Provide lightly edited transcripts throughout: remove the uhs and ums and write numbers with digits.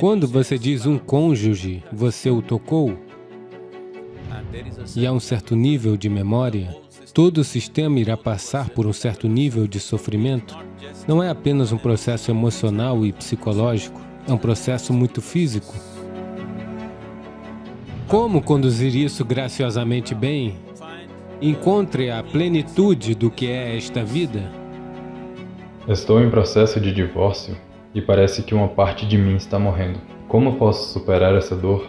Quando você diz um cônjuge, você o tocou, e há um certo nível de memória, todo o sistema irá passar por um certo nível de sofrimento. Não é apenas um processo emocional e psicológico, é um processo muito físico. Como conduzir isso graciosamente bem? Encontre a plenitude do que é esta vida. Estou em processo de divórcio e parece que uma parte de mim está morrendo. Como posso superar essa dor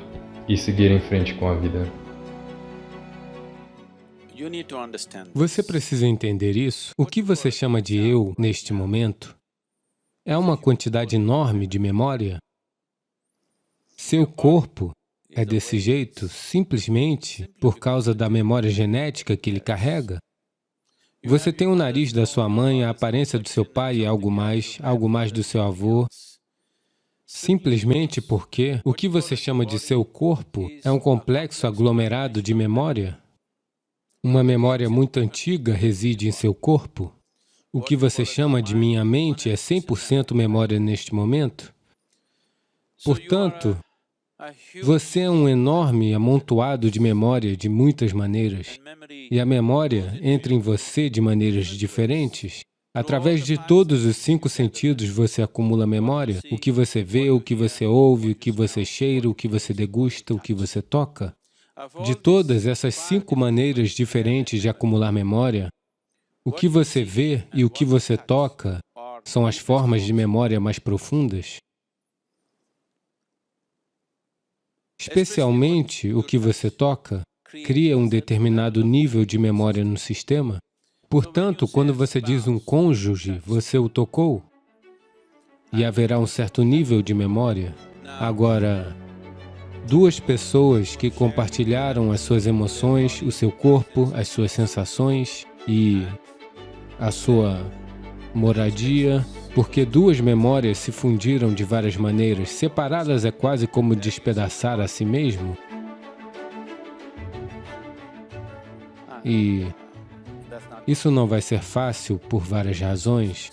e seguir em frente com a vida? Você precisa entender isso. O que você chama de eu neste momento é uma quantidade enorme de memória. Seu corpo é desse jeito simplesmente por causa da memória genética que ele carrega. Você tem o nariz da sua mãe, a aparência do seu pai e algo mais do seu avô, simplesmente porque o que você chama de seu corpo é um complexo aglomerado de memória. Uma memória muito antiga reside em seu corpo. O que você chama de minha mente é 100% memória neste momento. Portanto, você é um enorme amontoado de memória de muitas maneiras. E a memória entra em você de maneiras diferentes. Através de todos os 5 sentidos você acumula memória. O que você vê, o que você ouve, o que você cheira, o que você degusta, o que você toca. De todas essas 5 maneiras diferentes de acumular memória, o que você vê e o que você toca são as formas de memória mais profundas. Especialmente o que você toca cria um determinado nível de memória no sistema. Portanto, quando você diz um cônjuge, você o tocou, e haverá um certo nível de memória. Agora, 2 pessoas que compartilharam as suas emoções, o seu corpo, as suas sensações e a sua moradia, porque 2 memórias se fundiram de várias maneiras. Separá-las é quase como despedaçar a si mesmo. E isso não vai ser fácil por várias razões.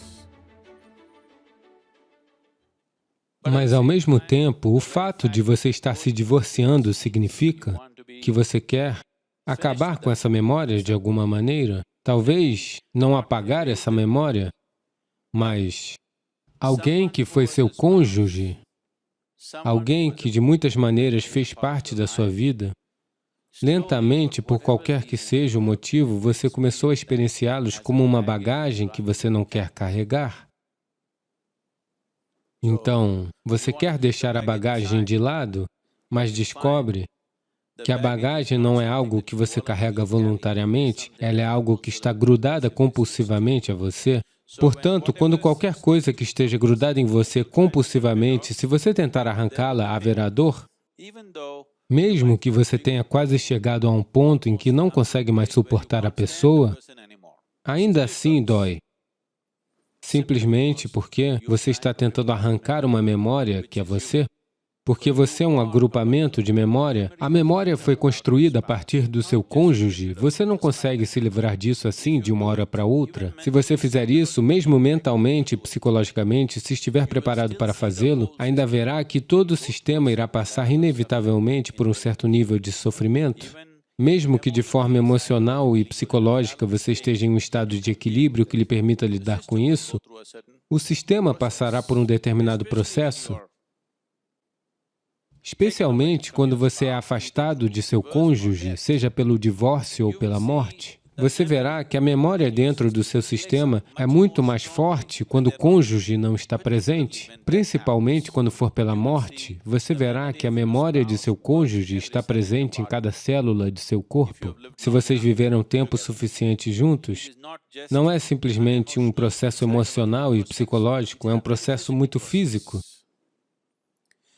Mas, ao mesmo tempo, o fato de você estar se divorciando significa que você quer acabar com essa memória de alguma maneira. Talvez não apagar essa memória, mas alguém que foi seu cônjuge, alguém que de muitas maneiras fez parte da sua vida, lentamente, por qualquer que seja o motivo, você começou a experienciá-los como uma bagagem que você não quer carregar. Então, você quer deixar a bagagem de lado, mas descobre que a bagagem não é algo que você carrega voluntariamente, ela é algo que está grudada compulsivamente a você. Portanto, quando qualquer coisa que esteja grudada em você compulsivamente, se você tentar arrancá-la, haverá dor. Mesmo que você tenha quase chegado a um ponto em que não consegue mais suportar a pessoa, ainda assim dói. Simplesmente porque você está tentando arrancar uma memória que é você. Porque você é um agrupamento de memória, a memória foi construída a partir do seu cônjuge, você não consegue se livrar disso assim de uma hora para outra. Se você fizer isso, mesmo mentalmente e psicologicamente, se estiver preparado para fazê-lo, ainda verá que todo o sistema irá passar inevitavelmente por um certo nível de sofrimento. Mesmo que de forma emocional e psicológica você esteja em um estado de equilíbrio que lhe permita lidar com isso, o sistema passará por um determinado processo. Especialmente quando você é afastado de seu cônjuge, seja pelo divórcio ou pela morte, você verá que a memória dentro do seu sistema é muito mais forte quando o cônjuge não está presente. Principalmente quando for pela morte, você verá que a memória de seu cônjuge está presente em cada célula de seu corpo. Se vocês viveram tempo suficiente juntos, não é simplesmente um processo emocional e psicológico, é um processo muito físico.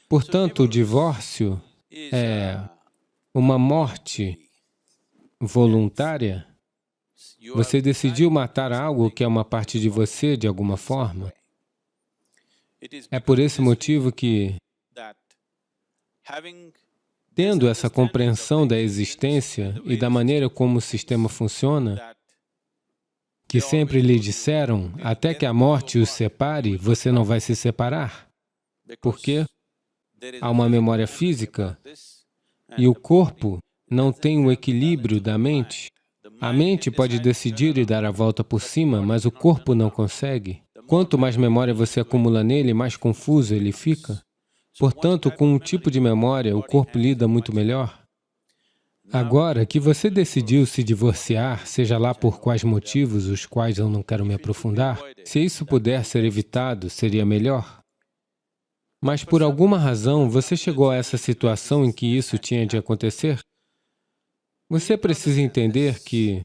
Portanto, o divórcio é uma morte voluntária. Você decidiu matar algo que é uma parte de você de alguma forma. É por esse motivo que, tendo essa compreensão da existência e da maneira como o sistema funciona, que sempre lhe disseram, até que a morte os separe, você não vai se separar. Por quê? há uma memória física e o corpo não tem o equilíbrio da mente. A mente pode decidir e dar a volta por cima, mas o corpo não consegue. Quanto mais memória você acumula nele, mais confuso ele fica. Portanto, com um tipo de memória, o corpo lida muito melhor. Agora que você decidiu se divorciar, seja lá por quais motivos, os quais eu não quero me aprofundar, se isso puder ser evitado, seria melhor. Mas por alguma razão, você chegou a essa situação em que isso tinha de acontecer. Você precisa entender que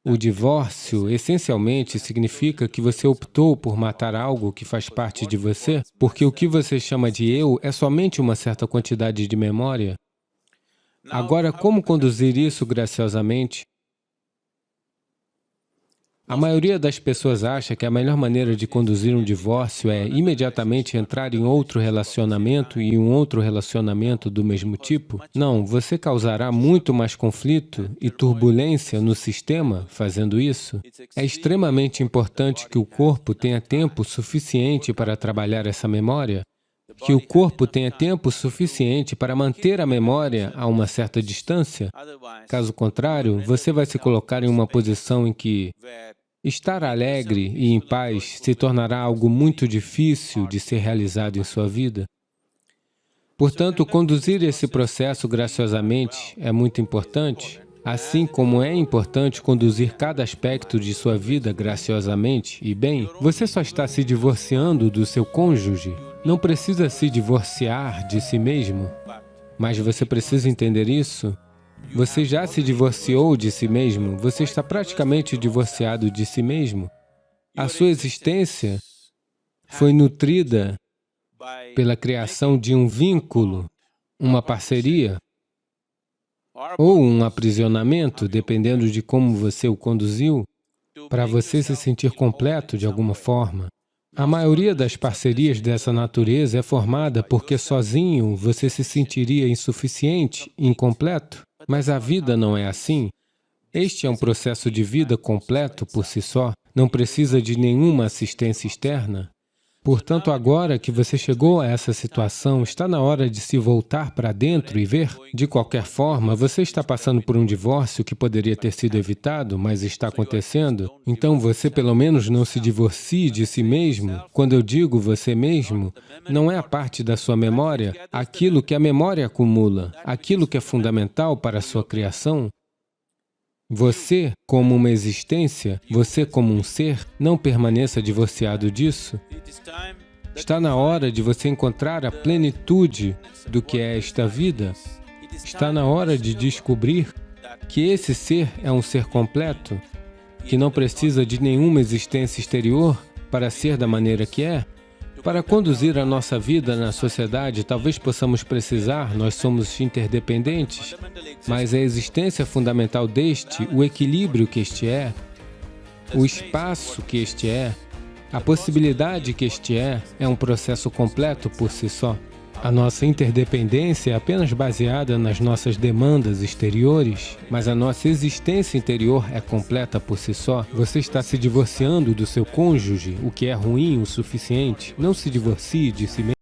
o divórcio, essencialmente, significa que você optou por matar algo que faz parte de você, porque o que você chama de eu é somente uma certa quantidade de memória. Agora, como conduzir isso graciosamente? A maioria das pessoas acha que a melhor maneira de conduzir um divórcio é imediatamente entrar em outro relacionamento e um outro relacionamento do mesmo tipo. Não, você causará muito mais conflito e turbulência no sistema fazendo isso. É extremamente importante que o corpo tenha tempo suficiente para trabalhar essa memória, que o corpo tenha tempo suficiente para manter a memória a uma certa distância. Caso contrário, você vai se colocar em uma posição em que estar alegre e em paz se tornará algo muito difícil de ser realizado em sua vida. Portanto, conduzir esse processo graciosamente é muito importante, assim como é importante conduzir cada aspecto de sua vida graciosamente e bem. Você só está se divorciando do seu cônjuge. Não precisa se divorciar de si mesmo, mas você precisa entender isso. Você já se divorciou de si mesmo, você está praticamente divorciado de si mesmo. A sua existência foi nutrida pela criação de um vínculo, uma parceria, ou um aprisionamento, dependendo de como você o conduziu, para você se sentir completo de alguma forma. A maioria das parcerias dessa natureza é formada porque sozinho você se sentiria insuficiente, incompleto. Mas a vida não é assim. Este é um processo de vida completo por si só, não precisa de nenhuma assistência externa. Portanto, agora que você chegou a essa situação, está na hora de se voltar para dentro e ver. De qualquer forma, você está passando por um divórcio que poderia ter sido evitado, mas está acontecendo. Então, você pelo menos não se divorcie de si mesmo. Quando eu digo você mesmo, não é a parte da sua memória, aquilo que a memória acumula, aquilo que é fundamental para a sua criação. Você, como uma existência, você como um ser, não permaneça divorciado disso. Está na hora de você encontrar a plenitude do que é esta vida. Está na hora de descobrir que esse ser é um ser completo, que não precisa de nenhuma existência exterior para ser da maneira que é. Para conduzir a nossa vida na sociedade, talvez possamos precisar, nós somos interdependentes, mas a existência fundamental deste, o equilíbrio que este é, o espaço que este é, a possibilidade que este é um processo completo por si só. A nossa interdependência é apenas baseada nas nossas demandas exteriores, mas a nossa existência interior é completa por si só. Você está se divorciando do seu cônjuge, o que é ruim o suficiente. Não se divorcie de si mesmo.